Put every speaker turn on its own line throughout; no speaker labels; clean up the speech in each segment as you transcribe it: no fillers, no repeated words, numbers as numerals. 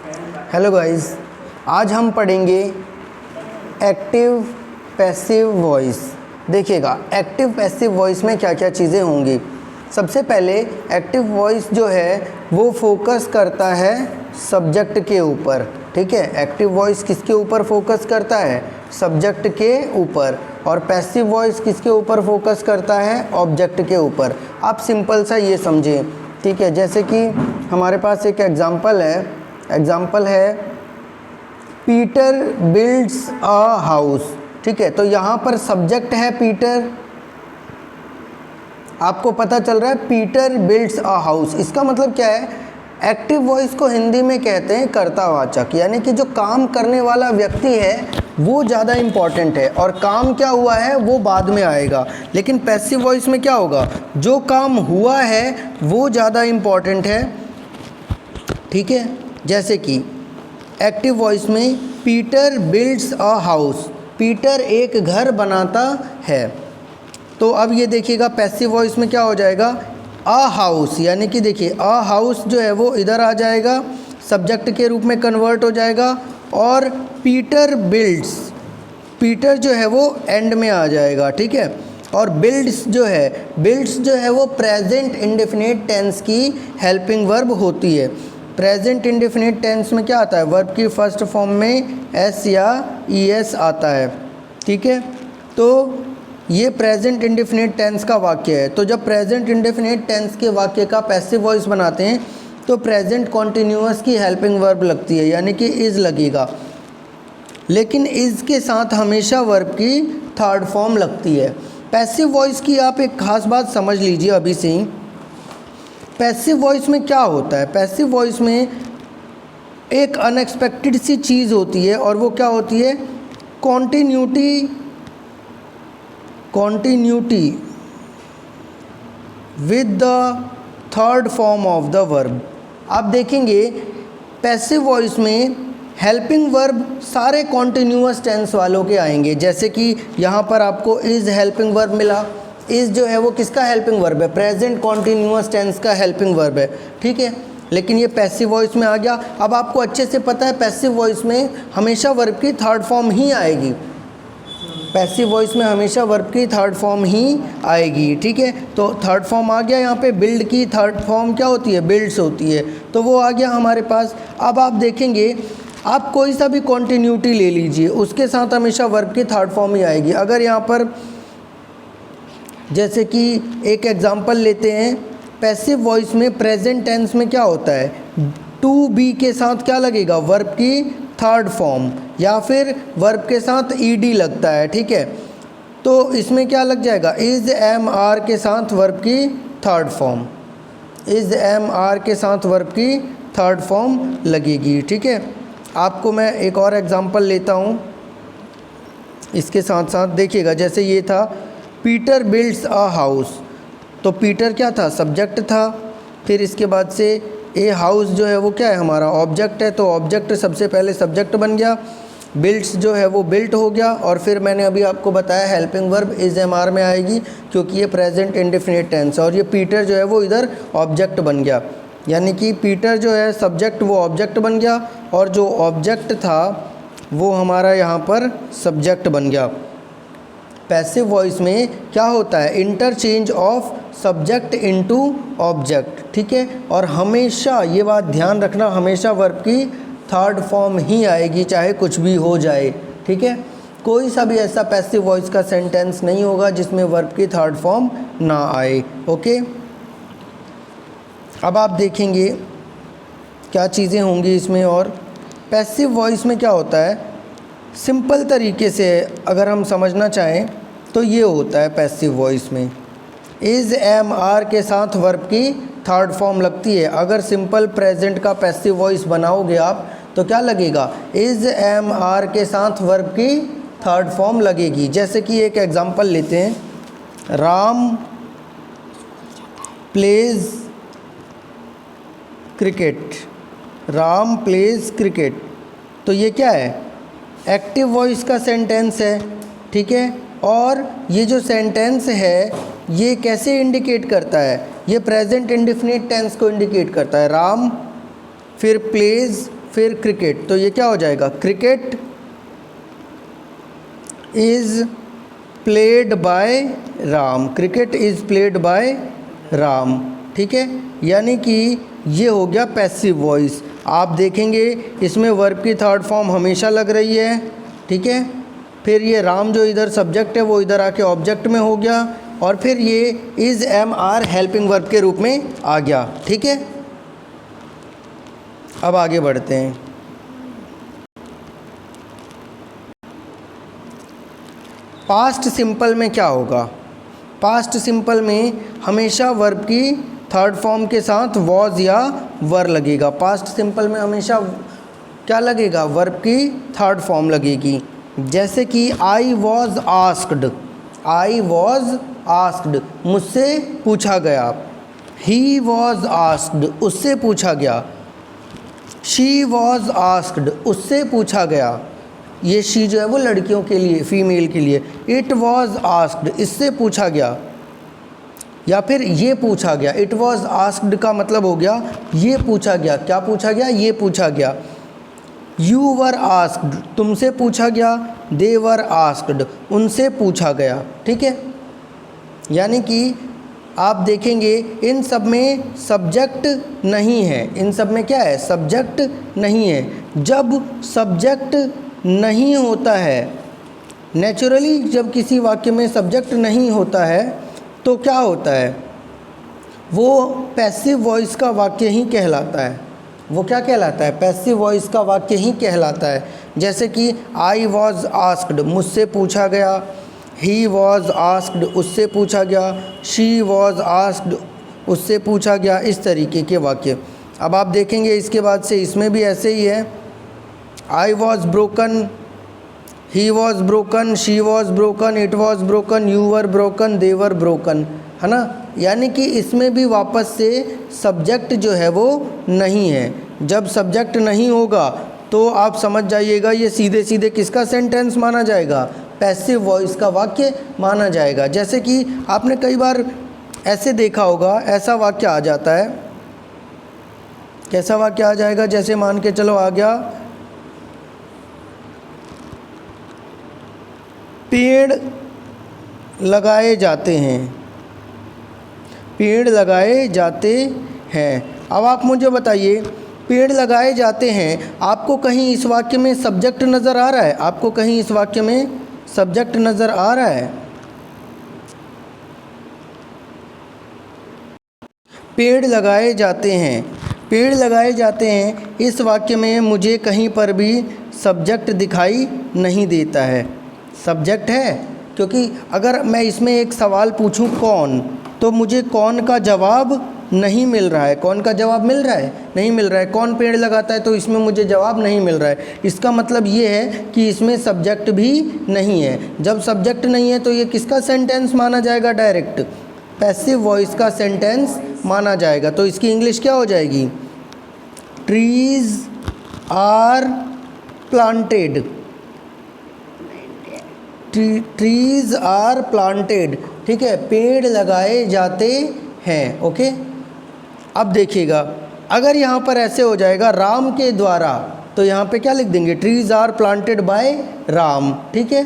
Hello guys, आज हम पढ़ेंगे एक्टिव पैसिव वॉइस। देखिएगा एक्टिव पैसिव वॉइस में क्या क्या चीज़ें होंगी। सबसे पहले एक्टिव वॉइस जो है वो फोकस करता है सब्जेक्ट के ऊपर। ठीक है, एक्टिव वॉइस किसके ऊपर फोकस करता है? सब्जेक्ट के ऊपर। और पैसिव वॉइस किसके ऊपर फोकस करता है? ऑब्जेक्ट के ऊपर। आप सिंपल सा ये समझें। ठीक है, जैसे कि हमारे पास एक एग्जाम्पल है पीटर बिल्ड्स अ हाउस। ठीक है, तो यहाँ पर सब्जेक्ट है पीटर। आपको पता चल रहा है पीटर बिल्ड्स अ हाउस। इसका मतलब क्या है? एक्टिव वॉइस को हिंदी में कहते हैं कर्तावाचक, यानी कि जो काम करने वाला व्यक्ति है वो ज़्यादा इम्पॉर्टेंट है और काम क्या हुआ है वो बाद में आएगा। लेकिन पैसिव वॉइस में क्या होगा? जो काम हुआ है वो ज़्यादा इम्पॉर्टेंट है। ठीक है, जैसे कि एक्टिव वॉइस में Peter builds a house, Peter एक घर बनाता है। तो अब ये देखिएगा पैसिव वॉइस में क्या हो जाएगा? अ हाउस, यानी कि देखिए अ हाउस जो है वो इधर आ जाएगा, सब्जेक्ट के रूप में कन्वर्ट हो जाएगा। और पीटर बिल्ड्स, पीटर जो है वो एंड में आ जाएगा। ठीक है, और बिल्ड्स जो है वो प्रेजेंट इंडेफिनिट टेंस की हेल्पिंग वर्ब होती है। प्रेजेंट इंडेफिनिट टेंस में क्या आता है? वर्ब की फर्स्ट फॉर्म में एस या ई एस आता है। ठीक है, तो ये प्रेजेंट इंडेफिनिट टेंस का वाक्य है। तो जब प्रेजेंट इंडेफिनिट टेंस के वाक्य का पैसिव वॉइस बनाते हैं तो प्रेजेंट कॉन्टिन्यूअस की हेल्पिंग वर्ब लगती है, यानी कि इज़ लगेगा। लेकिन इज़ के साथ हमेशा वर्ब की थर्ड फॉर्म लगती है। पैसिव वॉइस की आप एक खास बात समझ लीजिए अभी से ही। पैसिव वॉइस में क्या होता है? पैसिव वॉइस में एक अनएक्सपेक्टेड सी चीज़ होती है, और वो क्या होती है? Continuity with the third form of the verb. आप देखेंगे पैसिव वॉइस में हेल्पिंग वर्ब सारे कॉन्टिन्यूअस टेंस वालों के आएंगे। जैसे कि यहाँ पर आपको इज़ हेल्पिंग वर्ब मिला। इज़ जो है वो किसका हेल्पिंग वर्ब है? प्रेजेंट कॉन्टिन्यूअस टेंस का हेल्पिंग वर्ब है। ठीक है, लेकिन ये पैसिव वॉइस में आ गया। अब आपको अच्छे से पता है पैसिव वॉइस में हमेशा वर्ब की थर्ड फॉर्म ही आएगी। पैसिव वॉइस में हमेशा वर्ब की थर्ड फॉर्म ही आएगी। ठीक है, तो थर्ड फॉर्म आ गया। यहाँ पे बिल्ड की थर्ड फॉर्म क्या होती है? बिल्ड्स होती है, तो वो आ गया हमारे पास। अब आप देखेंगे आप कोई सा भी कॉन्टिन्यूटी ले लीजिए, उसके साथ हमेशा वर्ब की थर्ड फॉर्म ही आएगी। अगर यहाँ पर जैसे कि एक एग्जांपल लेते हैं, पैसिव वॉइस में प्रेजेंट टेंस में क्या होता है? टू बी के साथ क्या लगेगा? वर्ब की थर्ड फॉर्म, या फिर वर्ब के साथ ईडी लगता है। ठीक है, तो इसमें क्या लग जाएगा? इज़ एम आर के साथ वर्ब की third form, is am are के साथ वर्ब की थर्ड फॉर्म लगेगी। ठीक है, आपको मैं एक और एग्जांपल लेता हूँ इसके साथ साथ। देखिएगा जैसे ये था पीटर बिल्ड्स अ हाउस, तो पीटर क्या था? सब्जेक्ट था। फिर इसके बाद से ए हाउस जो है वो क्या है? हमारा ऑब्जेक्ट है, तो ऑब्जेक्ट सबसे पहले सब्जेक्ट बन गया। बिल्ड्स जो है वो बिल्ट हो गया, और फिर मैंने अभी आपको बताया helping verb is am are में आएगी क्योंकि ये प्रेजेंट इंडेफिनिट टेंस, और ये पीटर जो है वो इधर ऑब्जेक्ट बन गया। यानी कि पीटर जो है सब्जेक्ट, वो ऑब्जेक्ट बन गया, और जो ऑब्जेक्ट था वो हमारा यहाँ पर सब्जेक्ट बन गया। पैसिव वॉइस में क्या होता है? Interchange of subject into object. ठीक है, और हमेशा ये बात ध्यान रखना, हमेशा वर्ब की थर्ड फॉर्म ही आएगी चाहे कुछ भी हो जाए। ठीक है, कोई सा भी ऐसा पैसिव वॉइस का सेंटेंस नहीं होगा जिसमें वर्ब की थर्ड फॉर्म ना आए। ओके, अब आप देखेंगे क्या चीज़ें होंगी इसमें। और पैसिव वॉइस में क्या होता है? सिंपल तरीके से अगर हम समझना चाहें तो ये होता है पैसिव वॉइस में इज़ एम आर के साथ वर्ब की थर्ड फॉर्म लगती है। अगर सिंपल प्रेजेंट का पैसिव वॉइस बनाओगे आप तो क्या लगेगा? इज़ एम आर के साथ वर्ब की थर्ड फॉर्म लगेगी। जैसे कि एक एग्जांपल लेते हैं, Ram pledge cricket, Ram pledge cricket, तो ये क्या है? एक्टिव वॉइस का सेंटेंस है। ठीक है, और ये जो सेंटेंस है ये कैसे इंडिकेट करता है? ये प्रेजेंट इंडेफिनिट टेंस को इंडिकेट करता है। राम, फिर प्लेज, फिर क्रिकेट, तो ये क्या हो जाएगा, cricket is played by Ram, cricket is played by Ram, ठीक है। यानी कि ये हो गया पैसिव वॉइस। आप देखेंगे इसमें वर्ब की थर्ड फॉर्म हमेशा लग रही है, ठीक है। फिर ये राम जो इधर सब्जेक्ट है वो इधर आके ऑब्जेक्ट में हो गया, और फिर ये is am are helping verb के रूप में आ गया, ठीक है। अब आगे बढ़ते हैं। पास्ट सिंपल में क्या होगा, पास्ट सिंपल में हमेशा वर्ब की थर्ड फॉर्म के साथ वॉज या वर लगेगा। पास्ट सिंपल में हमेशा क्या लगेगा, वर्ब की थर्ड फॉर्म लगेगी। जैसे कि I was asked, I was asked मुझसे पूछा गया, ही वॉज आस्क्ड उससे पूछा गया, शी वॉज आस्क्ड उससे पूछा गया। ये शी जो है वो लड़कियों के लिए, फीमेल के लिए। इट वॉज आस्क्ड इससे पूछा गया, या फिर ये पूछा गया। इट वॉज आस्क्ड का मतलब हो गया ये पूछा गया, क्या पूछा गया, ये पूछा गया। यू वर आस्क्ड तुमसे पूछा गया, दे वर आस्क्ड उनसे पूछा गया, ठीक है। यानी कि आप देखेंगे इन सब में सब्जेक्ट नहीं है, इन सब में क्या है, सब्जेक्ट नहीं है। जब सब्जेक्ट नहीं होता है, नेचुरली जब किसी वाक्य में सब्जेक्ट नहीं होता है तो क्या होता है, वो पैसिव वॉइस का वाक्य ही कहलाता है। वो क्या कहलाता है, पैसिव वॉइस का वाक्य ही कहलाता है। जैसे कि आई वॉज आस्क्ड मुझसे पूछा गया, ही वॉज आस्क्ड उससे पूछा गया, शी वॉज आस्क्ड उससे पूछा गया, इस तरीके के वाक्य। अब आप देखेंगे इसके बाद से इसमें भी ऐसे ही है। I was broken, he was broken, she was broken, it was broken, you were broken, they were broken, है ना। यानी कि इसमें भी वापस से सब्जेक्ट जो है वो नहीं है। जब सब्जेक्ट नहीं होगा तो आप समझ जाइएगा ये सीधे सीधे किसका सेंटेंस माना जाएगा, पैसिव वॉइस का वाक्य माना जाएगा। जैसे कि आपने कई बार ऐसे देखा होगा, ऐसा वाक्य आ जाता है, कैसा वाक्य आ जाएगा, जैसे मान के चलो आ गया, पेड़ लगाए जाते हैं, पेड़ लगाए जाते हैं। अब आप मुझे बताइए, पेड़ लगाए जाते हैं, आपको कहीं इस वाक्य में सब्जेक्ट नज़र आ रहा है, आपको कहीं इस वाक्य में सब्जेक्ट नज़र आ रहा है। पेड़ लगाए जाते हैं, पेड़ लगाए जाते हैं, इस वाक्य में मुझे कहीं पर भी सब्जेक्ट दिखाई नहीं देता है। सब्जेक्ट है क्योंकि अगर मैं इसमें एक सवाल पूछूं कौन, तो मुझे कौन का जवाब नहीं मिल रहा है। कौन का जवाब मिल रहा है, नहीं मिल रहा है। कौन पेड़ लगाता है, तो इसमें मुझे जवाब नहीं मिल रहा है। इसका मतलब ये है कि इसमें सब्जेक्ट भी नहीं है। जब सब्जेक्ट नहीं है तो ये किसका सेंटेंस माना जाएगा, डायरेक्ट पैसिव वॉइस का सेंटेंस माना जाएगा। तो इसकी इंग्लिश क्या हो जाएगी, trees are planted, trees are planted, ठीक है, पेड़ लगाए जाते हैं। ओके, अब देखिएगा अगर यहाँ पर ऐसे हो जाएगा राम के द्वारा, तो यहाँ पे क्या लिख देंगे, trees are planted by Ram, ठीक है।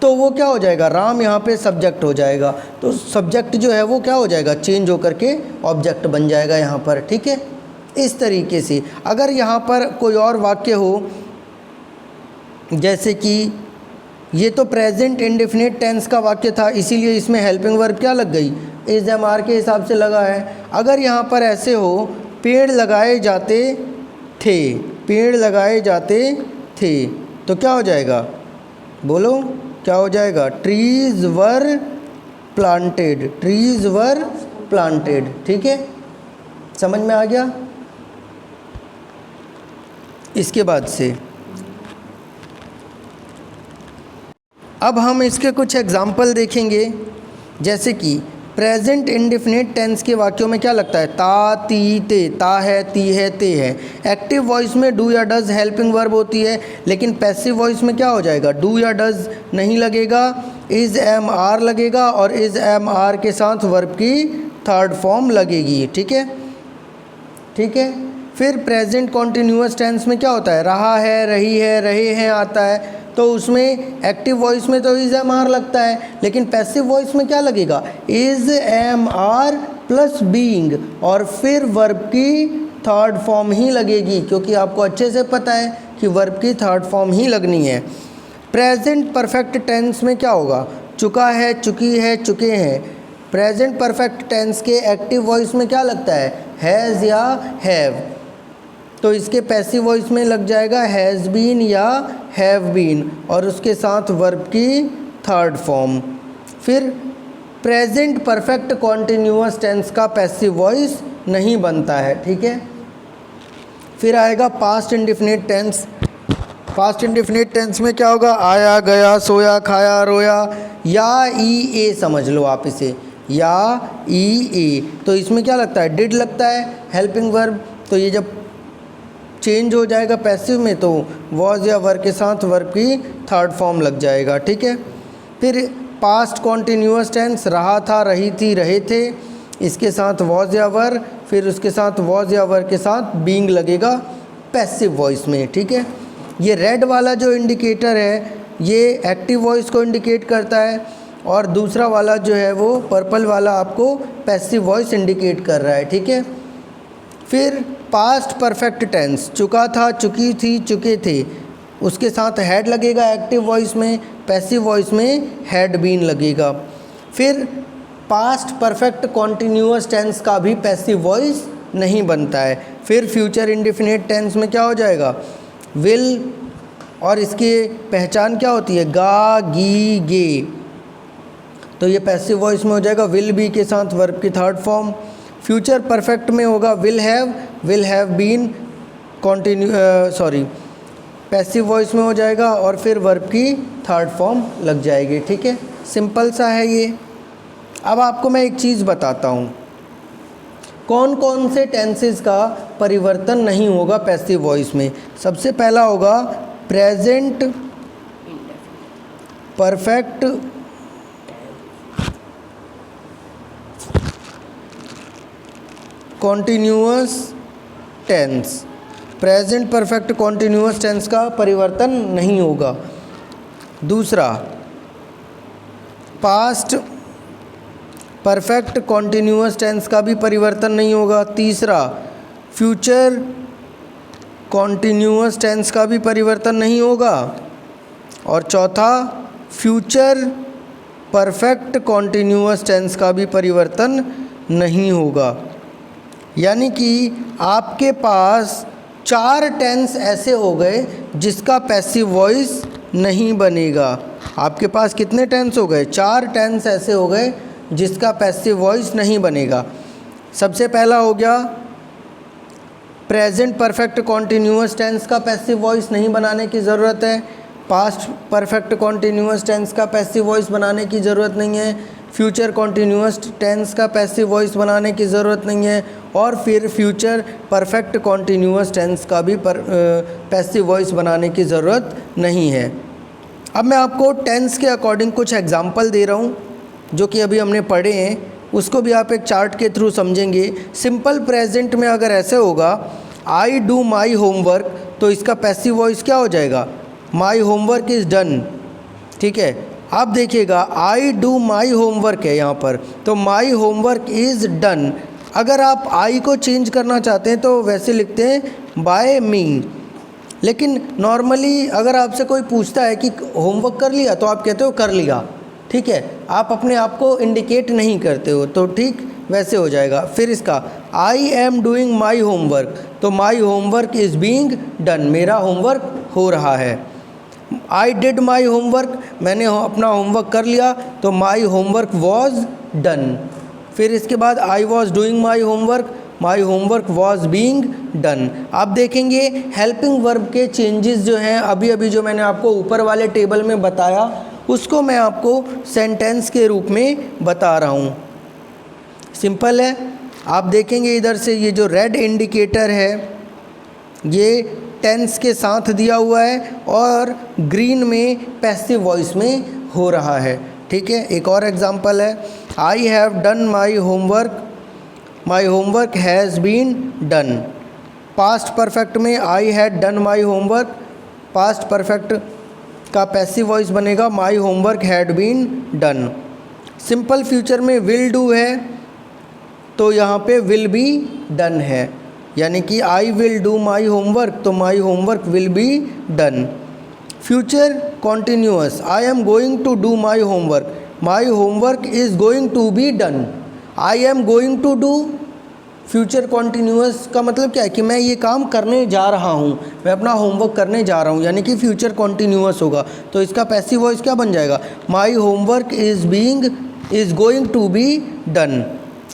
तो वो क्या हो जाएगा, राम यहाँ पे सब्जेक्ट हो जाएगा, तो सब्जेक्ट जो है वो क्या हो जाएगा, चेंज होकर के ऑब्जेक्ट बन जाएगा यहाँ पर, ठीक है। इस तरीके से अगर यहाँ पर कोई और वाक्य हो, जैसे कि ये तो प्रेजेंट इंडेफिनिट टेंस का वाक्य था, इसीलिए इसमें हेल्पिंग वर्ब क्या लग गई, इज एम आर के हिसाब से लगा है। अगर यहाँ पर ऐसे हो, पेड़ लगाए जाते थे, पेड़ लगाए जाते थे, तो क्या हो जाएगा, बोलो क्या हो जाएगा, ट्रीज वर प्लांटेड, ट्रीज वर प्लांटेड, ठीक है, समझ में आ गया। इसके बाद से अब हम इसके कुछ एग्जाम्पल देखेंगे। जैसे कि प्रेजेंट इंडेफिनिट टेंस के वाक्यों में क्या लगता है, ता, ती, ते, ता है, ती है, ते है। एक्टिव वॉइस में डू या डज हेल्पिंग वर्ब होती है, लेकिन पैसिव वॉइस में क्या हो जाएगा, डू या डज नहीं लगेगा, इज एम आर लगेगा, और इज एम आर के साथ वर्ब की थर्ड फॉर्म लगेगी, ठीक है, ठीक है। फिर प्रेजेंट कॉन्टिन्यूअस टेंस में क्या होता है, रहा है, रही है, रहे हैं आता है, तो उसमें एक्टिव वॉइस में तो इज एम आर लगता है, लेकिन पैसिव वॉइस में क्या लगेगा, is am are plus being, और फिर वर्ब की थर्ड फॉर्म ही लगेगी, क्योंकि आपको अच्छे से पता है कि वर्ब की थर्ड फॉर्म ही लगनी है। प्रेजेंट परफेक्ट टेंस में क्या होगा, चुका है, चुकी है, चुके हैं। प्रेजेंट परफेक्ट टेंस के एक्टिव वॉइस में क्या लगता है, हैज़ या हैव, तो इसके पैसिव वॉइस में लग जाएगा हैज़ बीन या हैव बीन, और उसके साथ वर्ब की थर्ड फॉर्म। फिर प्रेजेंट परफेक्ट कॉन्टिन्यूअस टेंस का पैसिव वॉइस नहीं बनता है, ठीक है। फिर आएगा past indefinite tense. Past indefinite tense में क्या होगा, आया, गया, सोया, खाया, रोया, या ई ए समझ लो आप इसे, या ई ए, तो इसमें क्या लगता है, डिड लगता है, हेल्पिंग वर्ब, तो ये जब चेंज हो जाएगा पैसिव में तो वॉज या वर के साथ वर्ब की थर्ड फॉर्म लग जाएगा, ठीक है। फिर पास्ट कॉन्टिन्यूअस टेंस, रहा था, रही थी, रहे थे, इसके साथ वॉज या वर, फिर उसके साथ वॉज या वर के साथ बीइंग लगेगा पैसिव वॉइस में, ठीक है। ये रेड वाला जो इंडिकेटर है ये एक्टिव वॉइस को इंडिकेट करता है, और दूसरा वाला जो है वो पर्पल वाला आपको पैसिव वॉइस इंडिकेट कर रहा है, ठीक है। फिर पास्ट परफेक्ट टेंस, चुका था, चुकी थी, चुके थे, उसके साथ हैड लगेगा एक्टिव वॉइस में, पैसिव वॉइस में हैड बीन लगेगा। फिर पास्ट परफेक्ट कॉन्टिन्यूअस टेंस का भी पैसिव वॉइस नहीं बनता है। फिर फ्यूचर इंडेफिनिट टेंस में क्या हो जाएगा, विल, और इसकी पहचान क्या होती है, गा, गी, गे, तो ये पैसिव वॉइस में हो जाएगा विल बी के साथ वर्ब की थर्ड फॉर्म। फ्यूचर परफेक्ट में होगा will have been, passive voice में हो जाएगा, और फिर वर्ब की थर्ड फॉर्म लग जाएगी, ठीक है। सिंपल सा है ये। अब आपको मैं एक चीज़ बताता हूँ, कौन कौन से टेंसेस का परिवर्तन नहीं होगा पैसिव वॉइस में। सबसे पहला होगा present perfect continuous tense, present perfect continuous tense का परिवर्तन नहीं होगा। दूसरा पास्ट परफेक्ट कॉन्टिन्यूअस टेंस का भी परिवर्तन नहीं होगा। तीसरा फ्यूचर कॉन्टिन्यूअस टेंस का भी परिवर्तन नहीं होगा। और चौथा फ्यूचर परफेक्ट कॉन्टिन्यूअस टेंस का भी परिवर्तन नहीं होगा। यानी कि आपके पास 4 टेंस ऐसे हो गए जिसका पैसिव वॉइस नहीं बनेगा। आपके पास कितने टेंस हो गए, 4 टेंस ऐसे हो गए जिसका पैसिव वॉइस नहीं बनेगा। सबसे पहला हो गया प्रेजेंट परफेक्ट कॉन्टिन्यूअस टेंस का पैसिव वॉइस नहीं बनाने की ज़रूरत है। पास्ट परफेक्ट कॉन्टिन्यूअस टेंस का पैसिव वॉइस बनाने की ज़रूरत नहीं है। फ्यूचर कॉन्टिन्यूअस टेंस का पैसिव वॉइस बनाने की ज़रूरत नहीं है। और फिर फ्यूचर परफेक्ट कॉन्टिन्यूअस टेंस का भी पैसिव वॉइस बनाने की ज़रूरत नहीं है। अब मैं आपको टेंस के अकॉर्डिंग कुछ एग्जांपल दे रहा हूँ जो कि अभी हमने पढ़े हैं, उसको भी आप एक चार्ट के थ्रू समझेंगे। सिंपल प्रेजेंट में अगर ऐसे होगा आई डू माई होमवर्क, तो इसका पैसिव वॉइस क्या हो जाएगा, माई होमवर्क इज़ डन। ठीक है, आप देखिएगा आई डू माई होमवर्क है यहाँ पर, तो माई होमवर्क इज़ डन। अगर आप आई को चेंज करना चाहते हैं तो वैसे लिखते हैं बाय मी। लेकिन नॉर्मली अगर आपसे कोई पूछता है कि होमवर्क कर लिया, तो आप कहते हो कर लिया। ठीक है, आप अपने आप को इंडिकेट नहीं करते हो, तो ठीक वैसे हो जाएगा। फिर इसका I am doing my homework, तो my homework is being done, मेरा होमवर्क हो रहा है। आई डिड माई होमवर्क, मैंने अपना होमवर्क कर लिया, तो माई होमवर्क वॉज डन। फिर इसके बाद I was doing my homework, my homework was being done. आप देखेंगे हेल्पिंग वर्ब के चेंजेस जो हैं, अभी अभी जो मैंने आपको ऊपर वाले टेबल में बताया, उसको मैं आपको सेंटेंस के रूप में बता रहा हूँ। सिंपल है, आप देखेंगे इधर से ये जो रेड इंडिकेटर है ये टेंस के साथ दिया हुआ है और ग्रीन में पैसिव वॉइस में हो रहा है। ठीक है, एक और एग्जांपल है I have done my homework, my homework has been done. Past perfect में I had done my homework, past perfect का पैसिव वॉइस बनेगा my homework had been done. Simple future में विल डू है तो यहाँ पे will be done है, यानी कि I will do my homework तो my homework will be done. Future continuous, I am going to do my homework, my homework is going to be done. I am going to do, future continuous का मतलब क्या है कि मैं ये काम करने जा रहा हूँ, मैं अपना होमवर्क करने जा रहा हूँ, यानी कि फ्यूचर कॉन्टिन्यूअस होगा। तो इसका पैसिव वॉइस क्या बन जाएगा, my homework is going to be done.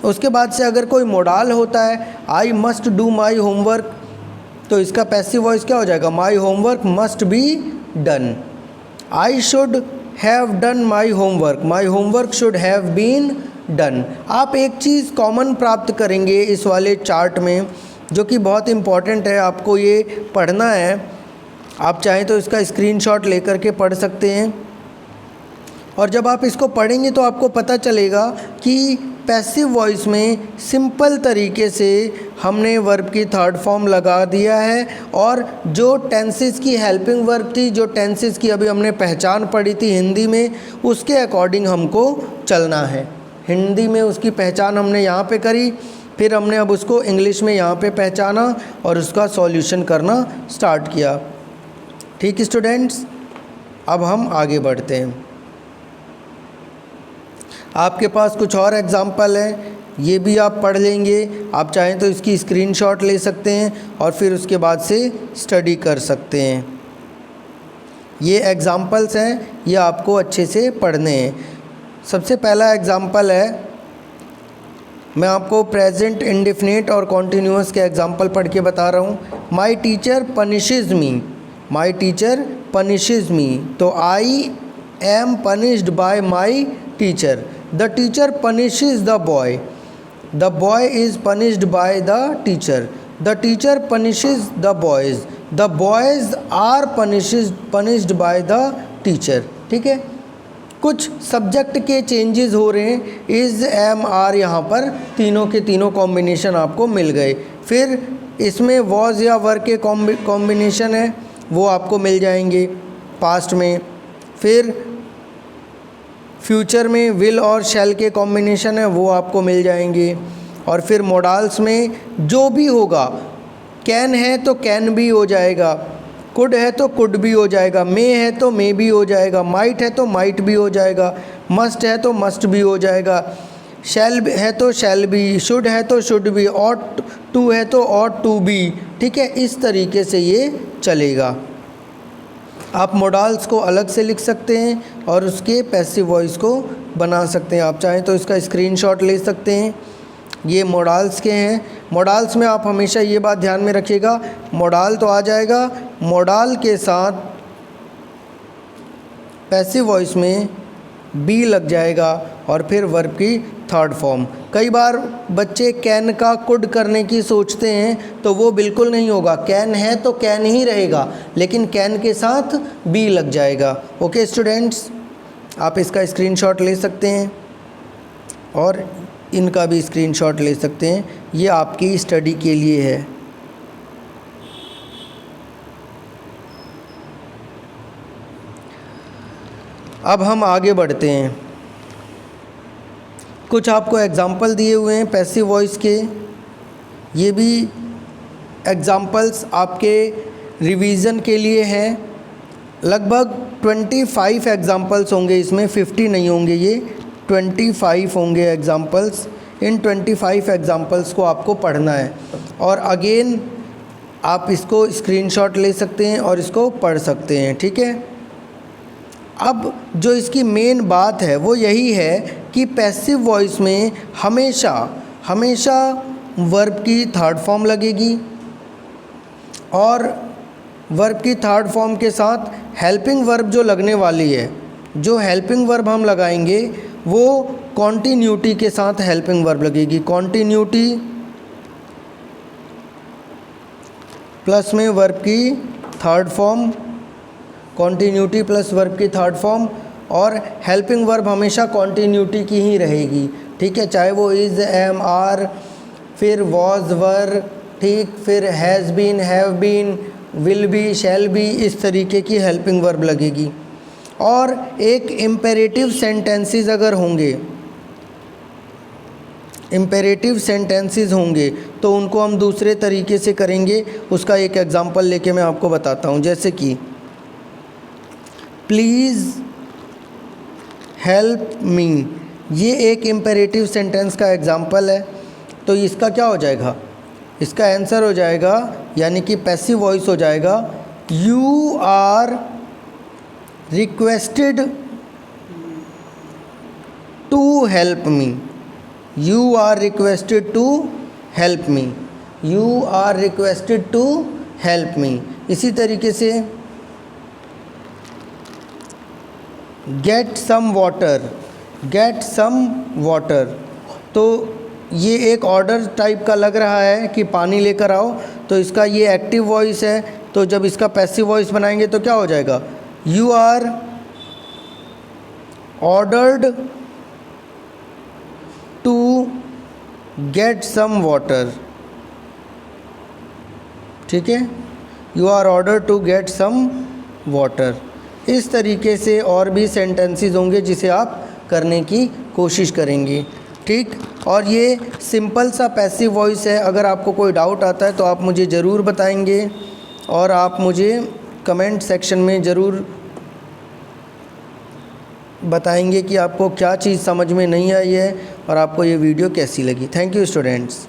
उसके बाद से अगर कोई मोडाल होता है I must do my homework तो इसका पैसिव वॉइस क्या हो जाएगा, my homework must be done. I should have done my homework, my homework should have been done. आप एक चीज़ कॉमन प्राप्त करेंगे इस वाले चार्ट में जो कि बहुत इम्पॉर्टेंट है, आपको ये पढ़ना है। आप चाहें तो इसका स्क्रीनशॉट लेकर के पढ़ सकते हैं, और जब आप इसको पढ़ेंगे तो आपको पता चलेगा कि पैसिव वॉइस में सिंपल तरीके से हमने वर्ब की थर्ड फॉर्म लगा दिया है, और जो टेंसेस की हेल्पिंग वर्ब थी, जो टेंसेस की अभी हमने पहचान पढ़ी थी हिंदी में, उसके अकॉर्डिंग हमको चलना है। हिंदी में उसकी पहचान हमने यहाँ पे करी, फिर हमने अब उसको इंग्लिश में यहाँ पे पहचाना और उसका सॉल्यूशन करना स्टार्ट किया। ठीक स्टूडेंट्स, अब हम आगे बढ़ते हैं। आपके पास कुछ और एग्जाम्पल हैं, ये भी आप पढ़ लेंगे। आप चाहें तो इसकी स्क्रीनशॉट ले सकते हैं और फिर उसके बाद से स्टडी कर सकते हैं। ये एग्जाम्पल्स हैं, ये आपको अच्छे से पढ़ने हैं। सबसे पहला एग्जाम्पल है, मैं आपको प्रेजेंट इंडेफिनिट और कॉन्टीन्यूअस के एग्जाम्पल पढ़ के बता रहा हूँ। My teacher punishes me, my teacher punishes me, तो I am punished by my teacher. The teacher punishes the boy, the boy is punished by the teacher. The teacher punishes the boys, the boys are punished by the teacher. ठीक है, कुछ subject के changes हो रहे हैं, is am are, यहाँ पर तीनों के तीनों कॉम्बिनेशन आपको मिल गए। फिर इसमें वॉज या वर के कॉम्बिनेशन है वो आपको मिल जाएंगे पास्ट में। फिर फ्यूचर में विल और शैल के कॉम्बिनेशन है वो आपको मिल जाएंगे। और फिर मोडाल्स में जो भी होगा, कैन है तो कैन भी हो जाएगा, कुड है तो कुड भी हो जाएगा, मे है तो मे भी हो जाएगा, माइट है तो माइट भी हो जाएगा, मस्ट है तो मस्ट भी हो जाएगा, शैल है तो शैल भी, शुड है तो शुड भी, ऑट टू है तो ऑट टू बी। ठीक है, इस तरीके से ये चलेगा। आप मोडाल्स को अलग से लिख सकते हैं और उसके पैसिव वॉइस को बना सकते हैं। आप चाहें तो इसका स्क्रीनशॉट ले सकते हैं। ये मोडाल्स के हैं। मोडाल्स में आप हमेशा ये बात ध्यान में रखिएगा, मोडाल तो आ जाएगा, मोडाल के साथ पैसिव वॉइस में बी लग जाएगा और फिर वर्ब की थर्ड फॉर्म। कई बार बच्चे कैन का कुड करने की सोचते हैं तो वो बिल्कुल नहीं होगा। कैन है तो कैन ही रहेगा, लेकिन कैन के साथ बी लग जाएगा। ओके स्टूडेंट्स, आप इसका स्क्रीनशॉट ले सकते हैं और इनका भी स्क्रीनशॉट ले सकते हैं, ये आपकी स्टडी के लिए है। अब हम आगे बढ़ते हैं। कुछ आपको एग्जाम्पल दिए हुए हैं पैसिव वॉइस के, ये भी एग्जाम्पल्स आपके रिवीजन के लिए हैं। लगभग 25 एग्जाम्पल्स होंगे इसमें, 50 नहीं होंगे, ये 25 होंगे एग्जाम्पल्स। इन 25 एग्जाम्पल्स को आपको पढ़ना है और अगेन आप इसको स्क्रीनशॉट ले सकते हैं और इसको पढ़ सकते हैं। ठीक है, अब जो इसकी मेन बात है वो यही है कि पैसिव वॉइस में हमेशा वर्ब की थर्ड फॉर्म लगेगी और वर्ब की थर्ड फॉर्म के साथ हेल्पिंग वर्ब जो लगने वाली है, जो हेल्पिंग वर्ब हम लगाएंगे वो कॉन्टिन्यूटी के साथ हेल्पिंग वर्ब लगेगी। कॉन्टिन्यूटी प्लस में वर्ब की third form, continuity plus verb की थर्ड फॉर्म, और हेल्पिंग वर्ब हमेशा कॉन्टिन्यूटी की ही रहेगी। ठीक है, चाहे वो इज़, एम, आर, फिर वॉज, वर, ठीक, फिर has been, have been, will be, shall be, इस तरीके की हेल्पिंग वर्ब लगेगी। और एक इम्पेरेटिव सेंटेंसेस अगर होंगे, इम्पेरेटिव सेंटेंसेस होंगे तो उनको हम दूसरे तरीके से करेंगे। उसका एक एग्जांपल लेके मैं आपको बताता हूँ। जैसे कि प्लीज़ हेल्प मी, ये एक इम्पेरेटिव सेंटेंस का एग्जांपल है। तो इसका क्या हो जाएगा, इसका आंसर हो जाएगा, यानी कि पैसिव वॉइस हो जाएगा, you are requested to help me, you are requested to help me, you are requested to help me. इसी तरीके से get some water, get some water, तो ये एक ऑर्डर टाइप का लग रहा है कि पानी लेकर आओ, तो इसका ये एक्टिव वॉइस है। तो जब इसका पैसिव वॉइस बनाएंगे तो क्या हो जाएगा, you are ordered to get some water, ठीक है, you are order to get some water. इस तरीके से और भी सेंटेंसेस होंगे जिसे आप करने की कोशिश करेंगे, ठीक। और ये सिंपल सा पैसिव वॉइस है। अगर आपको कोई डाउट आता है तो आप मुझे ज़रूर बताएंगे और आप मुझे कमेंट सेक्शन में ज़रूर बताएंगे कि आपको क्या चीज़ समझ में नहीं आई है और आपको ये वीडियो कैसी लगी। Thank you students.